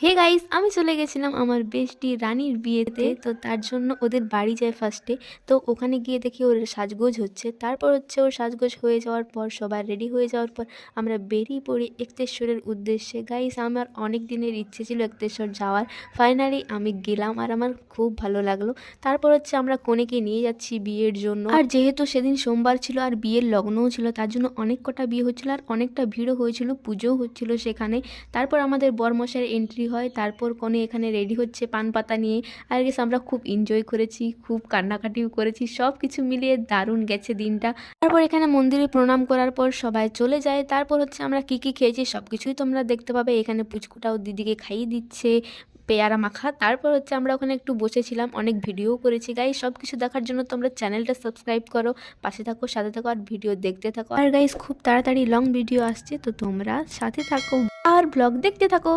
Hey guys, আমি চলে গেছিলাম আমার বেস্টি রানীর বিয়েতে। তো তার জন্য ওদের বাড়ি যায় ফার্স্টে। তো ওখানে গিয়ে দেখি ওর সাজগোজ হচ্ছে। তারপর হচ্ছে ওর সাজগোজ হয়ে যাওয়ার পর সবাই রেডি হয়ে যাওয়ার পর আমরা বেরিয়ে পড়ি এক্তেশ্বরের উদ্দেশ্যে। গাইস, আমার অনেক দিনের ইচ্ছে ছিল এক্তেশ্বর যাওয়ার। ফাইনালি আমি গেলাম আর আমার খুব ভালো লাগলো। তারপর হচ্ছে আমরা কনেকে নিয়ে যাচ্ছি বিয়ের জন্য। আর যেহেতু সেদিন সোমবার ছিল আর বিয়ের লগ্নও ছিল, তার জন্য অনেক কটা বিয়ে হচ্ছিল আর অনেকটা ভিড়ও হয়েছিল, পুজোও হচ্ছিল সেখানে। তারপর আমাদের বরমশাইয়ের এন্ট্রি হয়। তারপর কনে এখানে রেডি হচ্ছে পান পাতা নিয়ে। আর গেছে আমরা খুব এনজয় করেছি, খুব কান্নাকাটিও করেছি, সব কিছু মিলিয়ে দারুণ গেছে দিনটা। তারপর এখানে মন্দিরে প্রণাম করার পর সবাই চলে যায়। তারপর হচ্ছে আমরা কি কি খেয়েছি সব কিছুই তোমরা দেখতে পাবে। এখানে পুচকুটাও দিদিকে খাইয়ে দিচ্ছে পেয়ারা মাখা। তারপর হচ্ছে আমরা ওখানে একটু বসেছিলাম, অনেক ভিডিও করেছি। গাইস, সব কিছু দেখার জন্য তোমরা চ্যানেলটা সাবস্ক্রাইব করো, পাশে থাকো, সাথে থাকো আর ভিডিও দেখতে থাকো। আর গাইস, খুব তাড়াতাড়ি লং ভিডিও আসছে, তো তোমরা সাথে থাকো আর ব্লগ দেখতে থাকো।